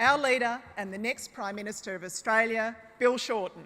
our leader and the next Prime Minister of Australia, Bill Shorten.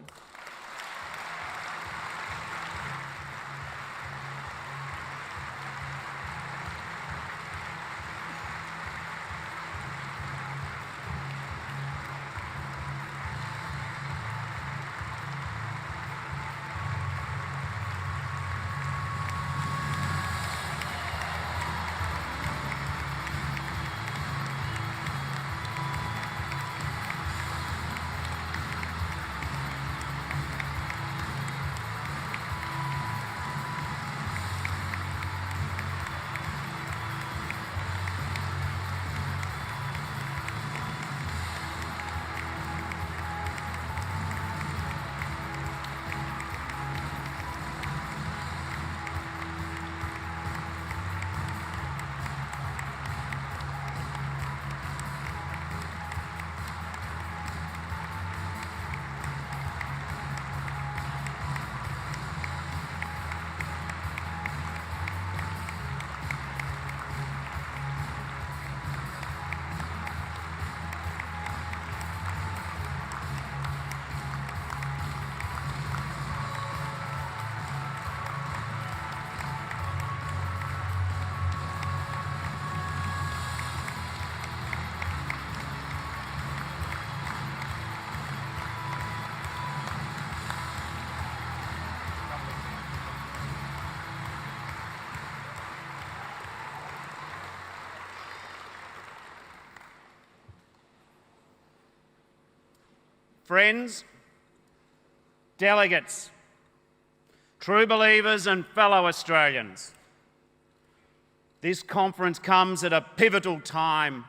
Friends, delegates, true believers and fellow Australians, this conference comes at a pivotal time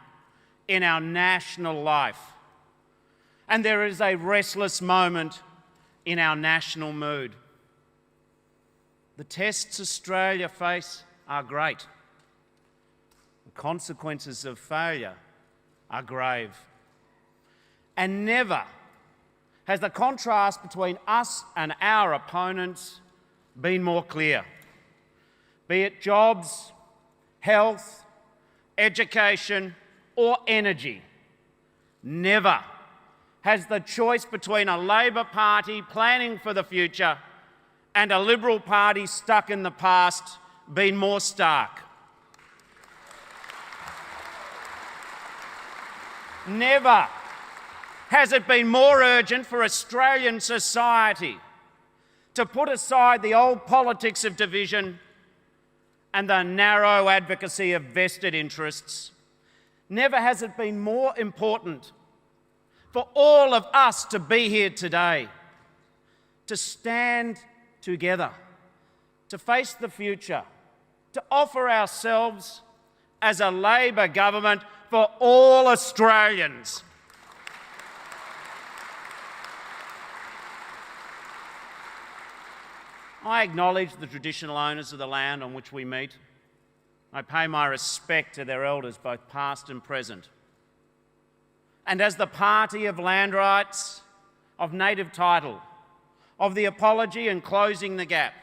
in our national life, and there is a restless moment in our national mood. The tests Australia face are great. The consequences of failure are grave. And never has the contrast between us and our opponents been more clear. Be it jobs, health, education, or energy, never has the choice between a Labor Party planning for the future and a Liberal Party stuck in the past been more stark. Never has it been more urgent for Australian society to put aside the old politics of division and the narrow advocacy of vested interests. Never has it been more important for all of us to be here today, to stand together, to face the future, to offer ourselves as a Labor government for all Australians. I acknowledge the traditional owners of the land on which we meet. I pay my respect to their elders, both past and present. And as the party of land rights, of native title, of the apology and closing the gap,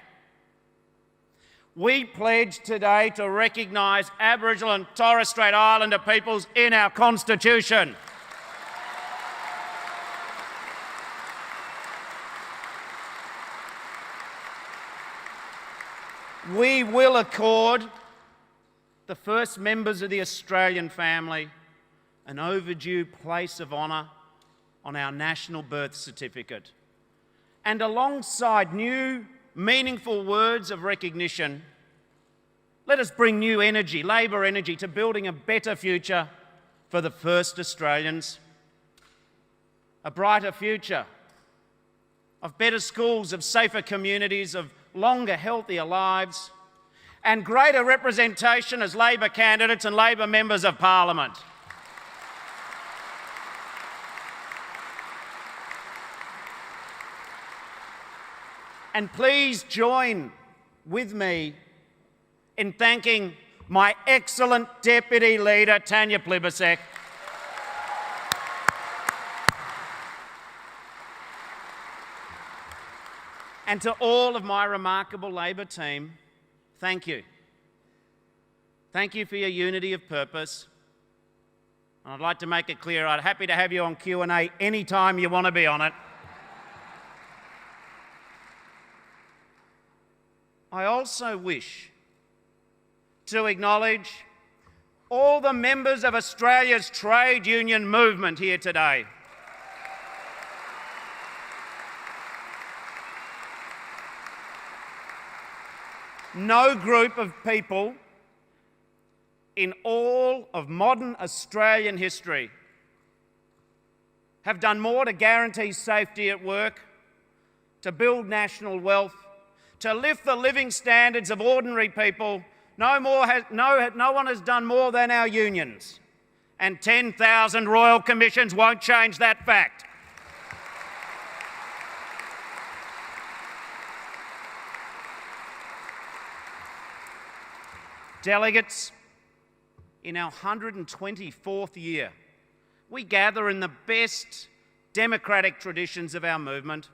we pledge today to recognise Aboriginal and Torres Strait Islander peoples in our Constitution. We will accord the first members of the Australian family an overdue place of honour on our national birth certificate. And alongside new, meaningful words of recognition, let us bring new energy, Labor energy, to building a better future for the first Australians. A brighter future of better schools, of safer communities, of longer, healthier lives, and greater representation as Labor candidates and Labor members of Parliament. And please join with me in thanking my excellent Deputy Leader, Tanya Plibersek, and to all of my remarkable Labor team, thank you. Thank you for your unity of purpose. And I'd like to make it clear, I'm happy to have you on Q&A anytime you want to be on it. I also wish to acknowledge all the members of Australia's trade union movement here today. No group of people in all of modern Australian history have done more to guarantee safety at work, to build national wealth, to lift the living standards of ordinary people. No one has done more than our unions. And 10,000 royal commissions won't change that fact. Delegates, in our 124th year, we gather in the best democratic traditions of our movement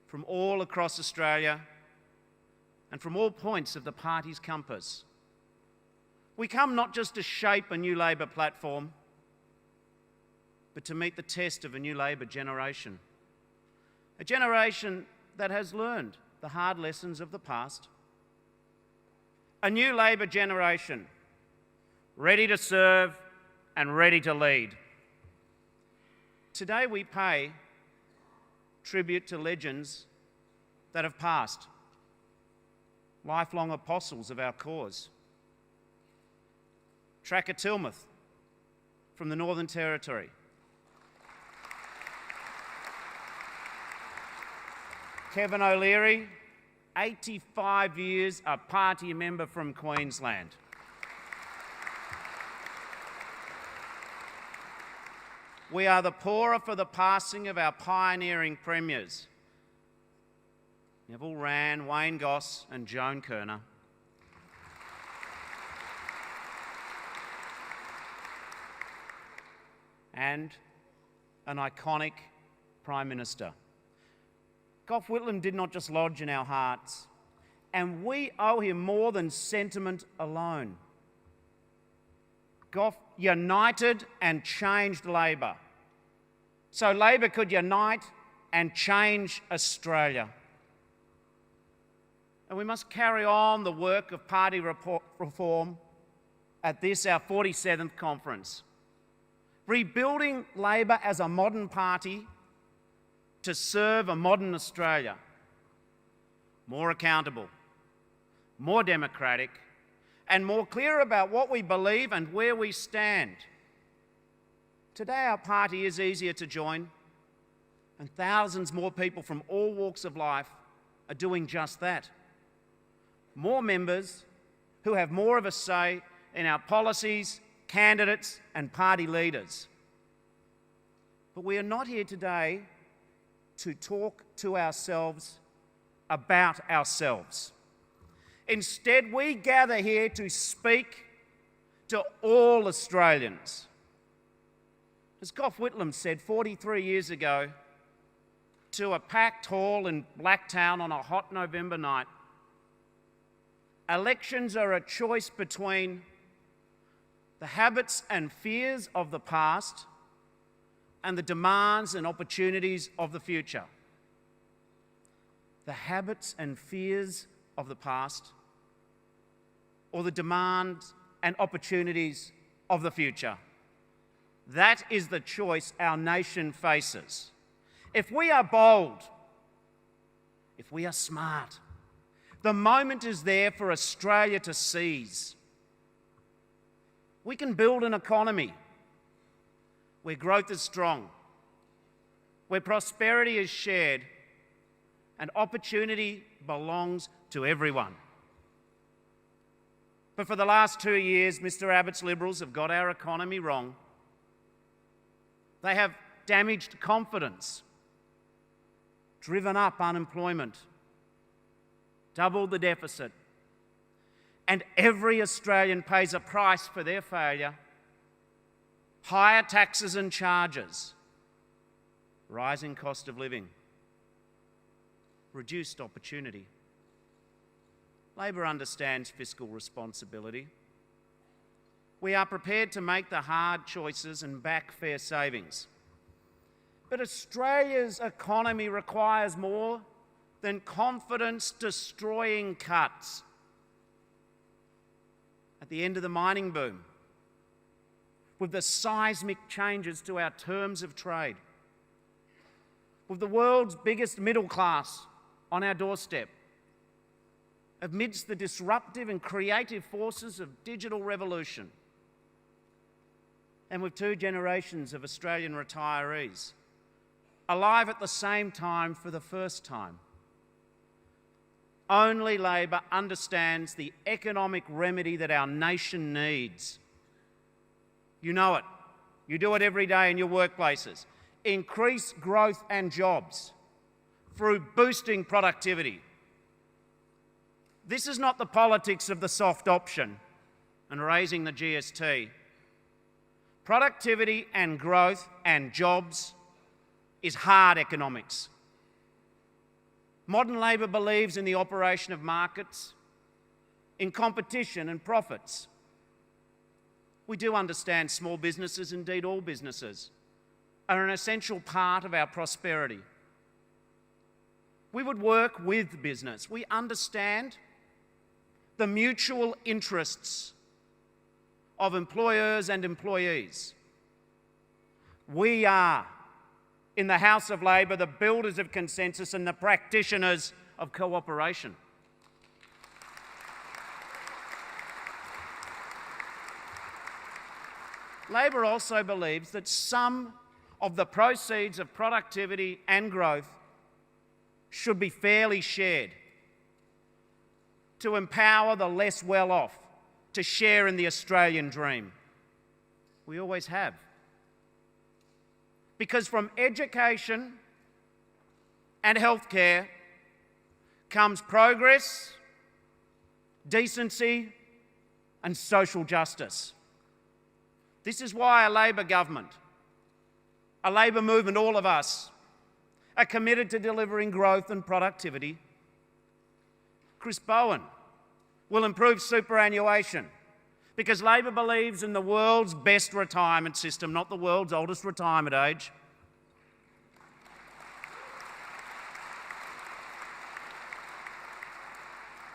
from all across Australia and from all points of the party's compass. We come not just to shape a new Labor platform, but to meet the test of a new Labor generation. A generation that has learned the hard lessons of the past. A new Labor generation, ready to serve and ready to lead. Today we pay tribute to legends that have passed, lifelong apostles of our cause. Tracker Tilmouth from the Northern Territory. Kevin O'Leary, 85 years, a party member from Queensland. We are the poorer for the passing of our pioneering premiers, Neville Wran, Wayne Goss and Joan Kirner. And an iconic Prime Minister. Gough Whitlam did not just lodge in our hearts, and we owe him more than sentiment alone. Gough united and changed Labor, so Labor could unite and change Australia. And we must carry on the work of party reform at this, our 47th conference, rebuilding Labor as a modern party to serve a modern Australia, more accountable, more democratic, and more clear about what we believe and where we stand. Today our party is easier to join, and thousands more people from all walks of life are doing just that. More members who have more of a say in our policies, candidates, and party leaders. But we are not here today to talk to ourselves about ourselves. Instead, we gather here to speak to all Australians. As Gough Whitlam said 43 years ago to a packed hall in Blacktown on a hot November night, elections are a choice between the habits and fears of the past and the demands and opportunities of the future. The habits and fears of the past, or the demands and opportunities of the future. That is the choice our nation faces. If we are bold, if we are smart, the moment is there for Australia to seize. We can build an economy where growth is strong, where prosperity is shared, and opportunity belongs to everyone. But for the last 2 years, Mr. Abbott's Liberals have got our economy wrong. They have damaged confidence, driven up unemployment, doubled the deficit, and every Australian pays a price for their failure. Higher taxes and charges, rising cost of living, reduced opportunity. Labor understands fiscal responsibility. We are prepared to make the hard choices and back fair savings. But Australia's economy requires more than confidence-destroying cuts. At the end of the mining boom, with the seismic changes to our terms of trade, with the world's biggest middle class on our doorstep, amidst the disruptive and creative forces of digital revolution, and with 2 generations of Australian retirees alive at the same time for the first time. Only Labor understands the economic remedy that our nation needs. You know it. You do it every day in your workplaces. Increase growth and jobs through boosting productivity. This is not the politics of the soft option and raising the GST. Productivity and growth and jobs is hard economics. Modern Labor believes in the operation of markets, in competition and profits. We do understand small businesses, indeed all businesses, are an essential part of our prosperity. We would work with business. We understand the mutual interests of employers and employees. We are, in the House of Labor, the builders of consensus and the practitioners of cooperation. Labor also believes that some of the proceeds of productivity and growth should be fairly shared to empower the less well-off to share in the Australian dream. We always have. Because from education and healthcare comes progress, decency, and social justice. This is why a Labor government, a Labor movement, all of us, are committed to delivering growth and productivity. Chris Bowen will improve superannuation because Labor believes in the world's best retirement system, not the world's oldest retirement age.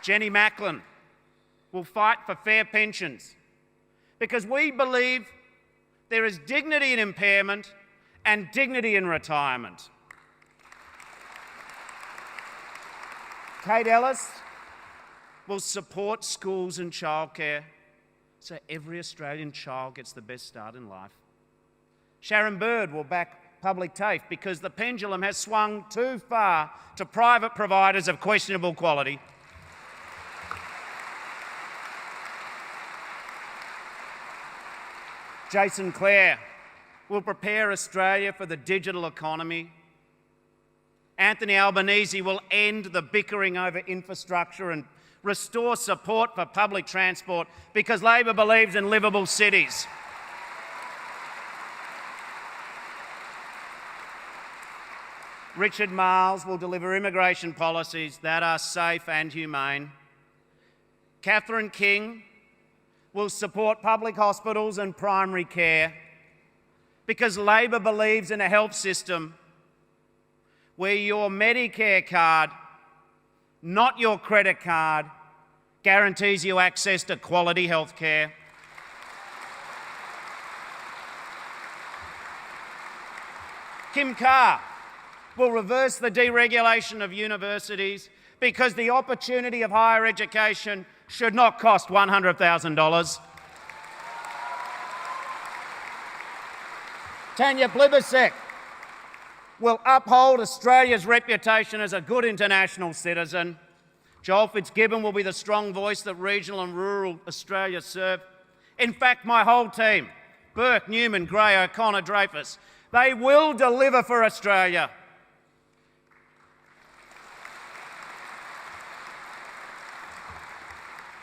Jenny Macklin will fight for fair pensions because we believe there is dignity in impairment and dignity in retirement. Kate Ellis will support schools and childcare so every Australian child gets the best start in life. Sharon Bird will back public TAFE because the pendulum has swung too far to private providers of questionable quality. Jason Clare will prepare Australia for the digital economy. Anthony Albanese will end the bickering over infrastructure and restore support for public transport because Labor believes in livable cities. Richard Marles will deliver immigration policies that are safe and humane. Catherine King will support public hospitals and primary care because Labor believes in a health system where your Medicare card, not your credit card, guarantees you access to quality health care. Kim Carr will reverse the deregulation of universities because the opportunity of higher education should not cost $100,000. Tanya Plibersek will uphold Australia's reputation as a good international citizen. Joel Fitzgibbon will be the strong voice that regional and rural Australia serve. In fact, my whole team, Burke, Newman, Gray, O'Connor, Dreyfus, they will deliver for Australia.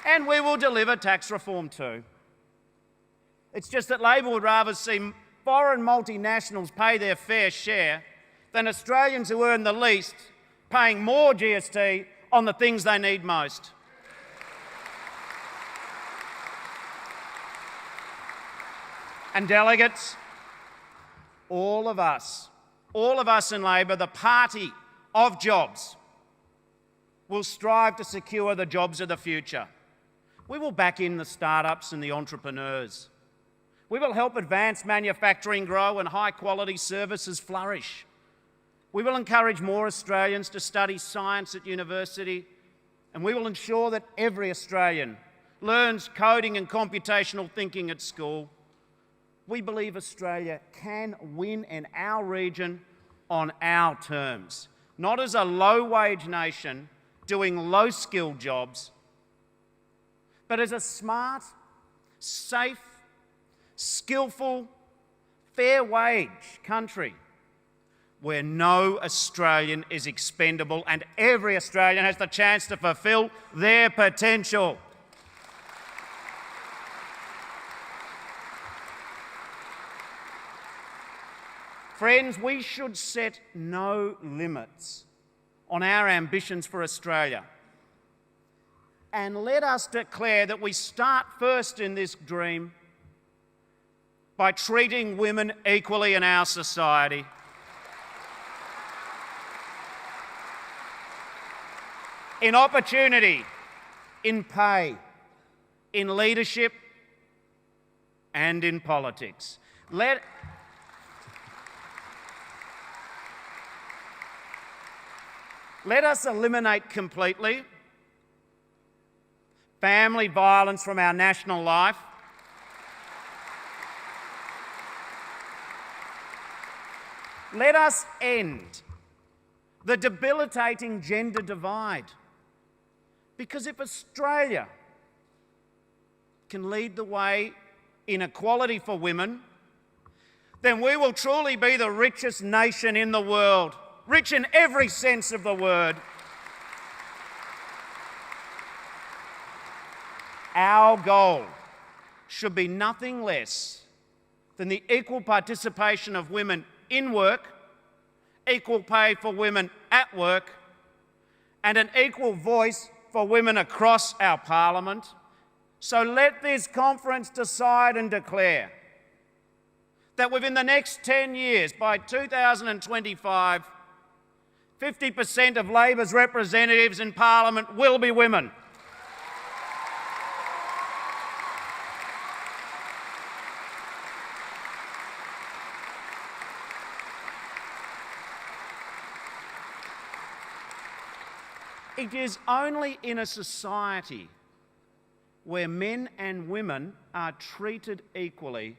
And we will deliver tax reform too. It's just that Labor would rather see foreign multinationals pay their fair share than Australians who earn the least paying more GST on the things they need most. And delegates, all of us in Labor, the party of jobs, will strive to secure the jobs of the future. We will back in the startups and the entrepreneurs. We will help advanced manufacturing grow and high-quality services flourish. We will encourage more Australians to study science at university, and we will ensure that every Australian learns coding and computational thinking at school. We believe Australia can win in our region on our terms, not as a low-wage nation doing low-skilled jobs, but as a smart, safe, skillful, fair-wage country where no Australian is expendable and every Australian has the chance to fulfil their potential. Friends, we should set no limits on our ambitions for Australia. And let us declare that we start first in this dream by treating women equally in our society. In opportunity, in pay, in leadership, and in politics. Let us eliminate completely family violence from our national life. Let us end the debilitating gender divide. Because if Australia can lead the way in equality for women, then we will truly be the richest nation in the world. Rich in every sense of the word. Our goal should be nothing less than the equal participation of women in work, equal pay for women at work, and an equal voice for women across our parliament. So let this conference decide and declare that within the next 10 years, by 2025, 50% of Labor's representatives in Parliament will be women. It is only in a society where men and women are treated equally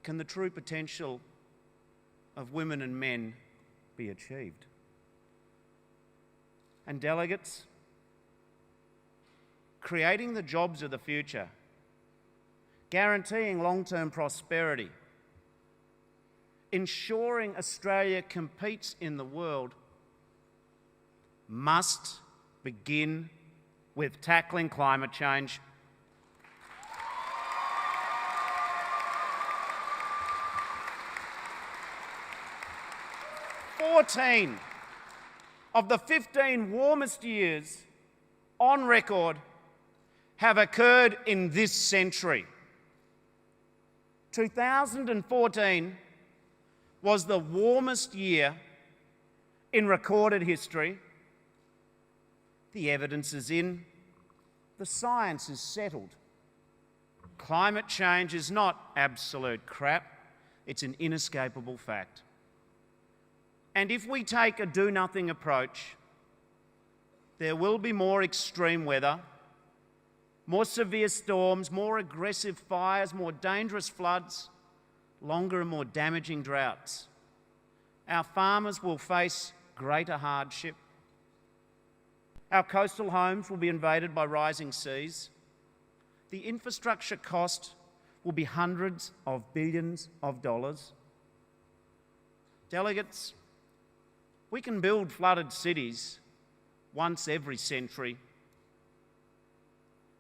can the true potential of women and men be achieved. And delegates, creating the jobs of the future, guaranteeing long-term prosperity, ensuring Australia competes in the world must begin with tackling climate change. Fourteen of the 15 warmest years on record have occurred in this century. 2014 was the warmest year in recorded history. The evidence is in, the science is settled. Climate change is not absolute crap, it's an inescapable fact. And if we take a do-nothing approach, there will be more extreme weather, more severe storms, more aggressive fires, more dangerous floods, longer and more damaging droughts. Our farmers will face greater hardship. Our coastal homes will be invaded by rising seas. The infrastructure cost will be hundreds of billions of dollars. Delegates, we can build flooded cities once every century.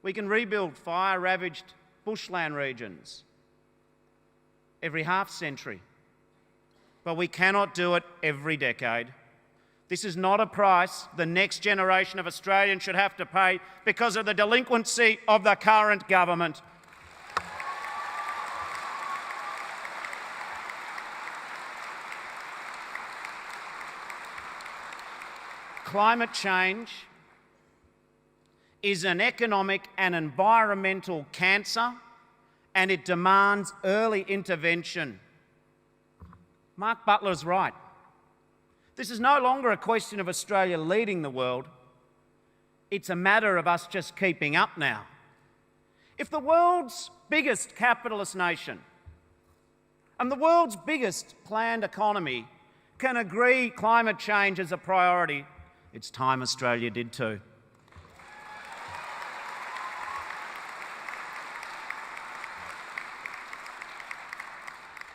We can rebuild fire-ravaged bushland regions every half century, but we cannot do it every decade. This is not a price the next generation of Australians should have to pay because of the delinquency of the current government. Climate change is an economic and environmental cancer, and it demands early intervention. Mark Butler's right. This is no longer a question of Australia leading the world. It's a matter of us just keeping up now. If the world's biggest capitalist nation and the world's biggest planned economy can agree climate change is a priority, it's time Australia did too.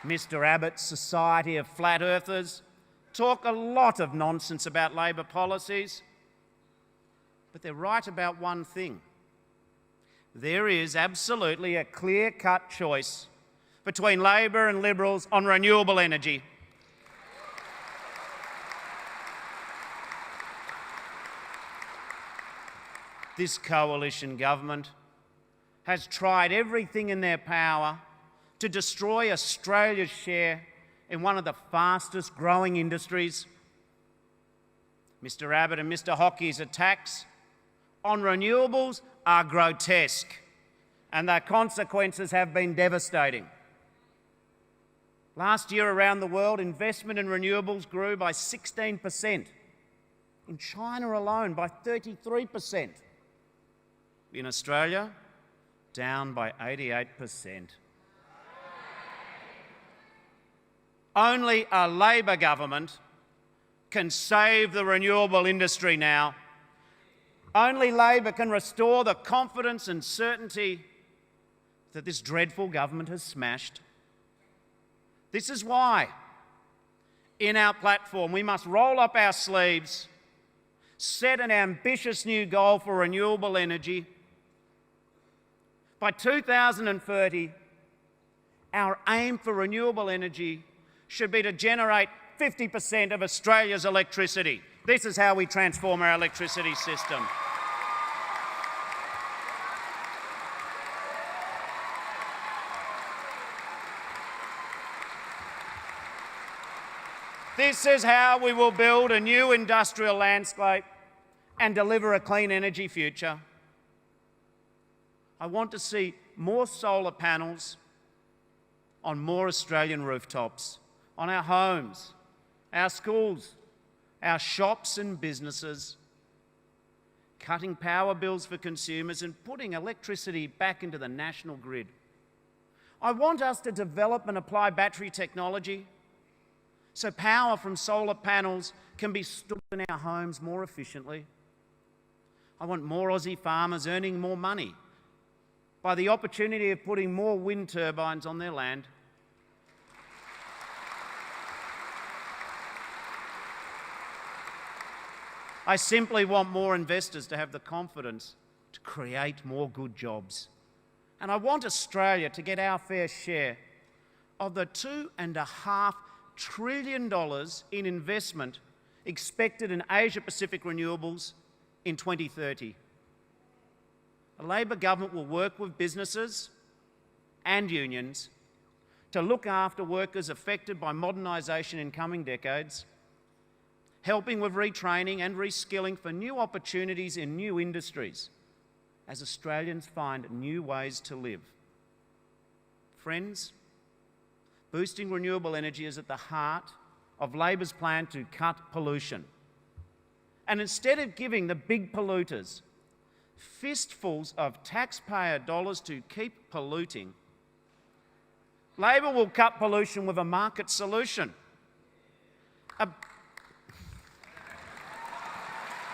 Mr Abbott's Society of Flat Earthers talk a lot of nonsense about Labor policies, but they're right about one thing. There is absolutely a clear-cut choice between Labor and Liberals on renewable energy. This coalition government has tried everything in their power to destroy Australia's share in one of the fastest growing industries. Mr Abbott and Mr Hockey's attacks on renewables are grotesque, and their consequences have been devastating. Last year around the world, investment in renewables grew by 16%. In China alone, by 33%. In Australia, down by 88%. Only a Labor government can save the renewable industry now. Only Labor can restore the confidence and certainty that this dreadful government has smashed. This is why, in our platform, we must roll up our sleeves, set an ambitious new goal for renewable energy. By 2030, our aim for renewable energy should be to generate 50% of Australia's electricity. This is how we transform our electricity system. This is how we will build a new industrial landscape and deliver a clean energy future. I want to see more solar panels on more Australian rooftops, on our homes, our schools, our shops and businesses, cutting power bills for consumers and putting electricity back into the national grid. I want us to develop and apply battery technology so power from solar panels can be stored in our homes more efficiently. I want more Aussie farmers earning more money by the opportunity of putting more wind turbines on their land. I simply want more investors to have the confidence to create more good jobs. And I want Australia to get our fair share of the $2.5 trillion in investment expected in Asia-Pacific renewables in 2030. A Labor government will work with businesses and unions to look after workers affected by modernisation in coming decades, helping with retraining and reskilling for new opportunities in new industries as Australians find new ways to live. Friends, boosting renewable energy is at the heart of Labor's plan to cut pollution. And instead of giving the big polluters fistfuls of taxpayer dollars to keep polluting, Labor will cut pollution with a market solution.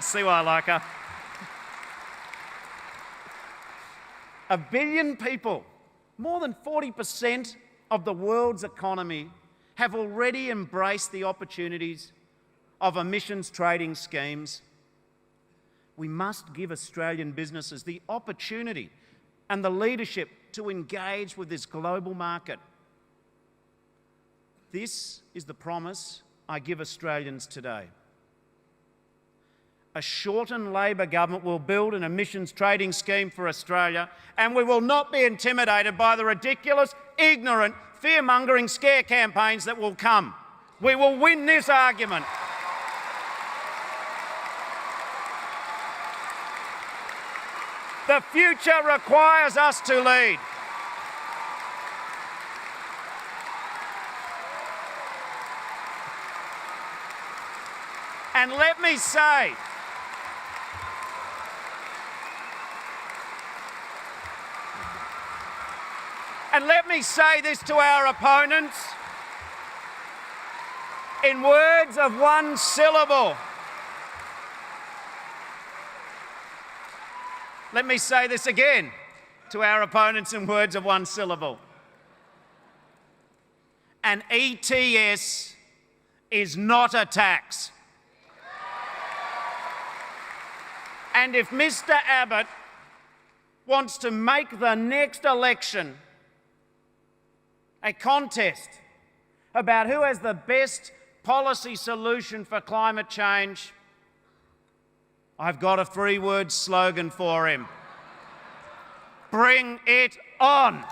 See why I like her? 1 billion people, more than 40% of the world's economy, have already embraced the opportunities of emissions trading schemes. We must give Australian businesses the opportunity and the leadership to engage with this global market. This is the promise I give Australians today. A Shorten Labor government will build an emissions trading scheme for Australia, and we will not be intimidated by the ridiculous, ignorant, fear-mongering scare campaigns that will come. We will win this argument. The future requires us to lead. And let me say, this to our opponents in words of one syllable. Let me say this again to our opponents in words of one syllable. An ETS is not a tax. And if Mr. Abbott wants to make the next election a contest about who has the best policy solution for climate change, I've got a three-word slogan for him. Bring it on!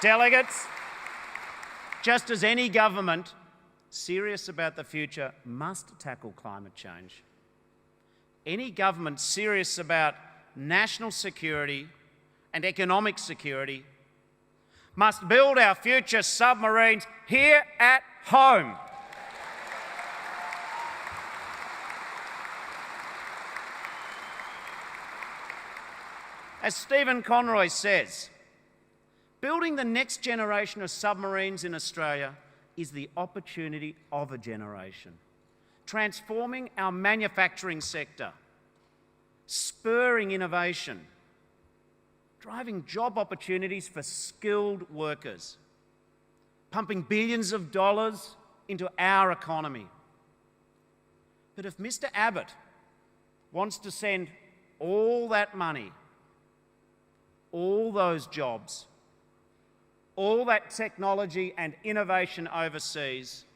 Delegates, just as any government serious about the future must tackle climate change, any government serious about national security and economic security must build our future submarines here at home. As Stephen Conroy says, building the next generation of submarines in Australia is the opportunity of a generation. Transforming our manufacturing sector, spurring innovation, driving job opportunities for skilled workers, pumping billions of dollars into our economy. But if Mr. Abbott wants to send all that money, all those jobs, all that technology and innovation overseas,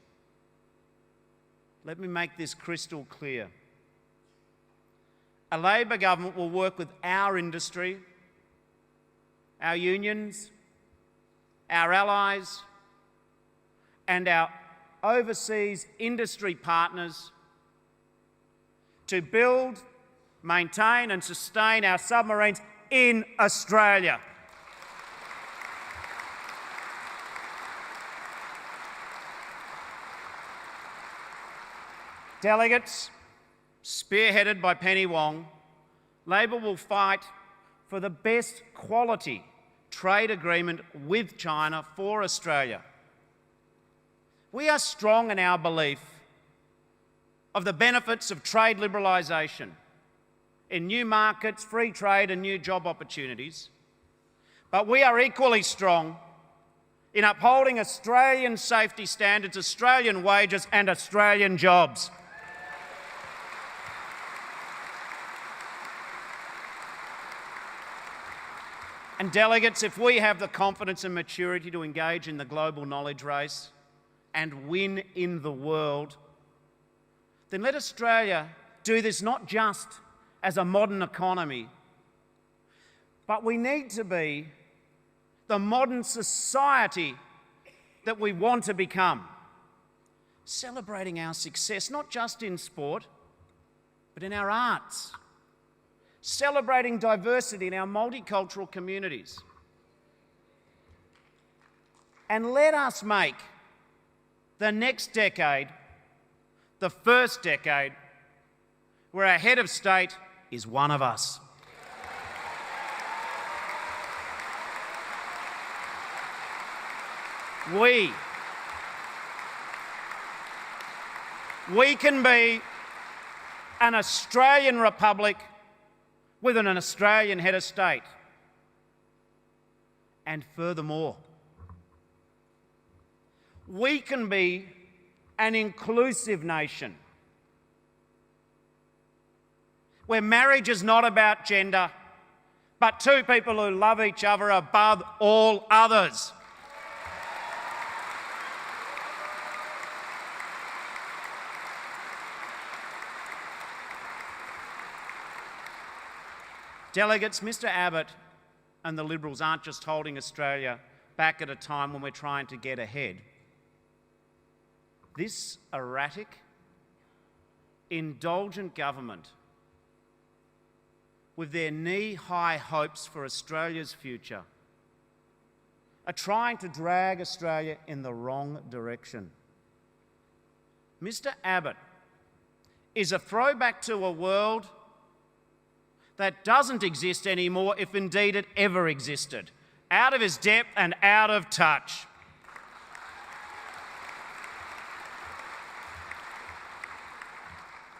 let me make this crystal clear. A Labor government will work with our industry, our unions, our allies, and our overseas industry partners to build, maintain and sustain our submarines in Australia. Delegates, spearheaded by Penny Wong, Labor will fight for the best quality trade agreement with China for Australia. We are strong in our belief of the benefits of trade liberalisation in new markets, free trade and new job opportunities, but we are equally strong in upholding Australian safety standards, Australian wages and Australian jobs. And delegates, if we have the confidence and maturity to engage in the global knowledge race and win in the world, then let Australia do this not just as a modern economy, but we need to be the modern society that we want to become, celebrating our success not just in sport, but in our arts, celebrating diversity in our multicultural communities. And let us make the next decade the first decade where our head of state is one of us. We can be an Australian republic with an Australian head of state. And furthermore, we can be an inclusive nation where marriage is not about gender, but two people who love each other above all others. Delegates, Mr Abbott and the Liberals aren't just holding Australia back at a time when we're trying to get ahead. This erratic, indulgent government, with their knee-high hopes for Australia's future, are trying to drag Australia in the wrong direction. Mr Abbott is a throwback to a world that doesn't exist anymore, if indeed it ever existed. Out of his depth and out of touch.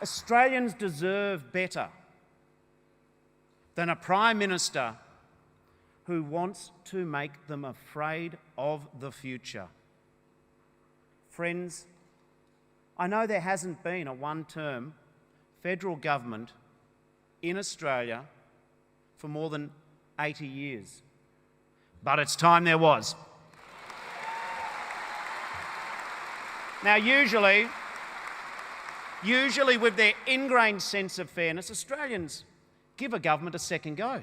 Australians deserve better than a Prime Minister who wants to make them afraid of the future. Friends, I know there hasn't been a one-term federal government in Australia for more than 80 years. But it's time there was. Now, usually with their ingrained sense of fairness, Australians give a government a second go.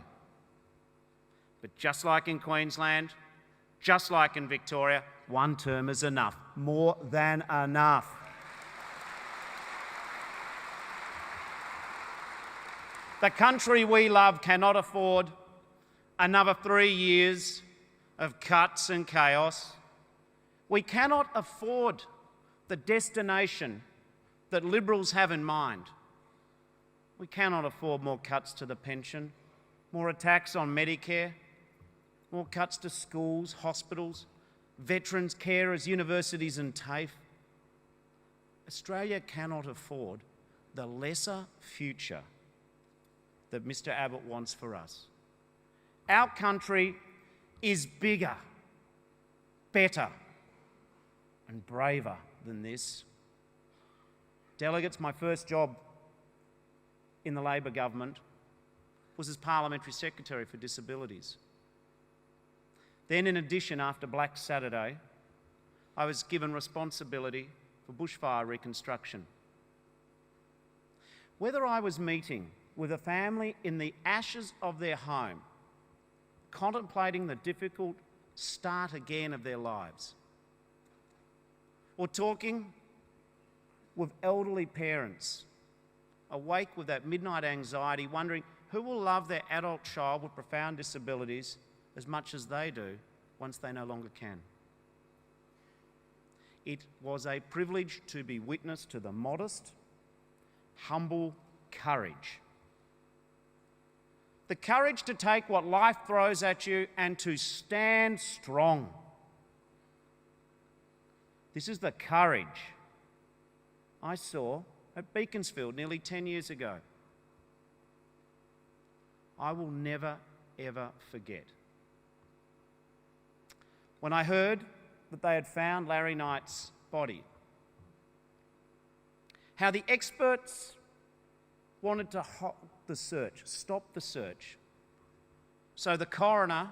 But just like in Queensland, just like in Victoria, one term is enough, more than enough. The country we love cannot afford another 3 years of cuts and chaos. We cannot afford the destination that Liberals have in mind. We cannot afford more cuts to the pension, more attacks on Medicare, more cuts to schools, hospitals, veterans, carers, universities and TAFE. Australia cannot afford the lesser future that Mr Abbott wants for us. Our country is bigger, better and braver than this. Delegates, my first job in the Labor government was as Parliamentary Secretary for Disabilities. Then, in addition, after Black Saturday, I was given responsibility for bushfire reconstruction. Whether I was meeting with a family in the ashes of their home, contemplating the difficult start again of their lives, or talking with elderly parents, awake with that midnight anxiety, wondering who will love their adult child with profound disabilities as much as they do once they no longer can. It was a privilege to be witness to the modest, humble courage. The courage to take what life throws at you and to stand strong. This is the courage I saw at Beaconsfield nearly 10 years ago. I will never, ever forget. When I heard that they had found Larry Knight's body, how the experts wanted to stop the search, so the coroner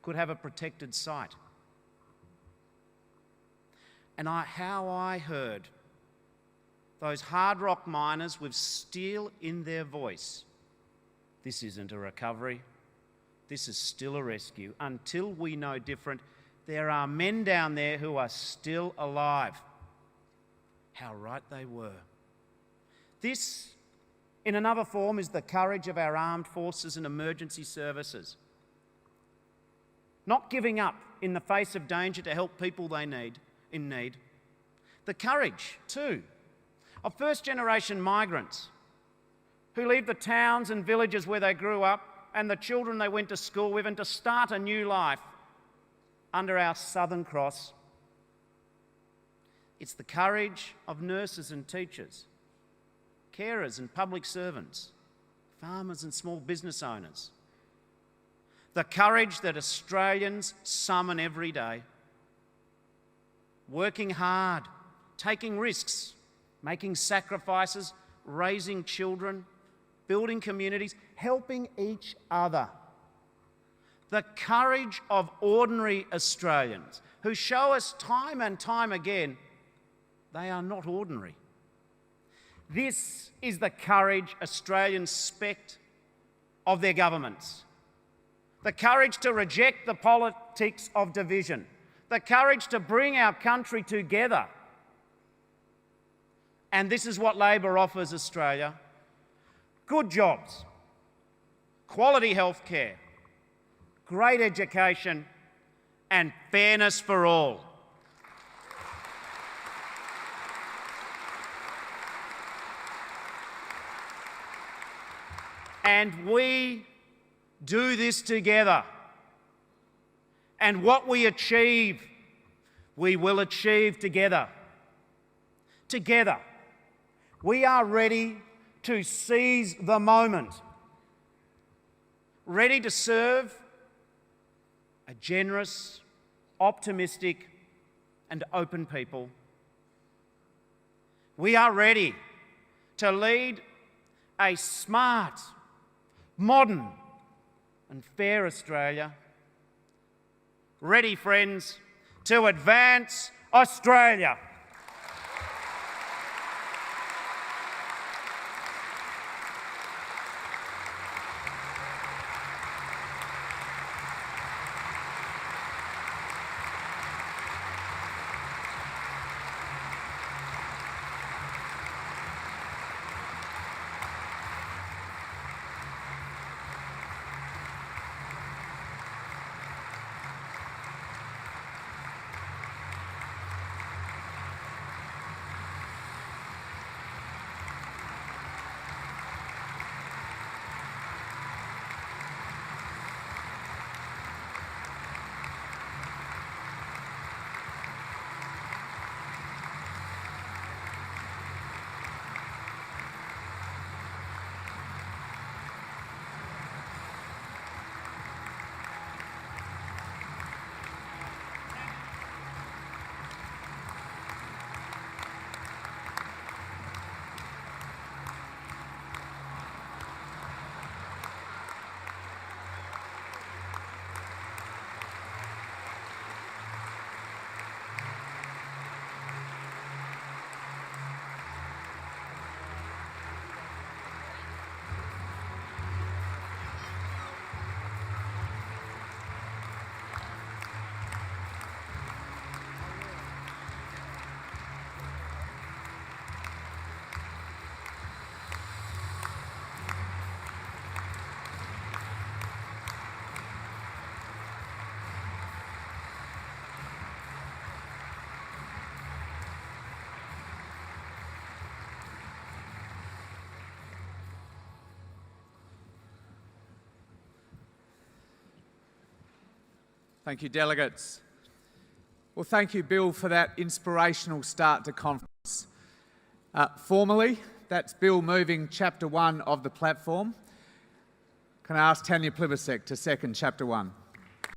could have a protected site. And how I heard those hard rock miners with steel in their voice. This isn't a recovery. This is still a rescue. Until we know different, there are men down there who are still alive. How right they were. This, in another form, is the courage of our armed forces and emergency services. Not giving up in the face of danger to help people in need. The courage, too, of first-generation migrants who leave the towns and villages where they grew up and the children they went to school with and to start a new life under our Southern Cross. It's the courage of nurses and teachers, carers and public servants, farmers and small business owners. The courage that Australians summon every day, working hard, taking risks, making sacrifices, raising children, building communities, helping each other. The courage of ordinary Australians who show us time and time again they are not ordinary. This is the courage Australians expect of their governments, the courage to reject the politics of division, the courage to bring our country together. And this is what Labor offers Australia: good jobs, quality healthcare, great education, and fairness for all. And we do this together. And what we achieve, we will achieve together. Together, we are ready to seize the moment, ready to serve a generous, optimistic, and open people. We are ready to lead a smart, modern, and fair Australia. Ready, friends, to advance Australia. Thank you, delegates. Well, thank you, Bill, for that inspirational start to conference. Formally, that's Bill moving Chapter 1 of the platform. Can I ask Tanya Plibersek to second Chapter 1?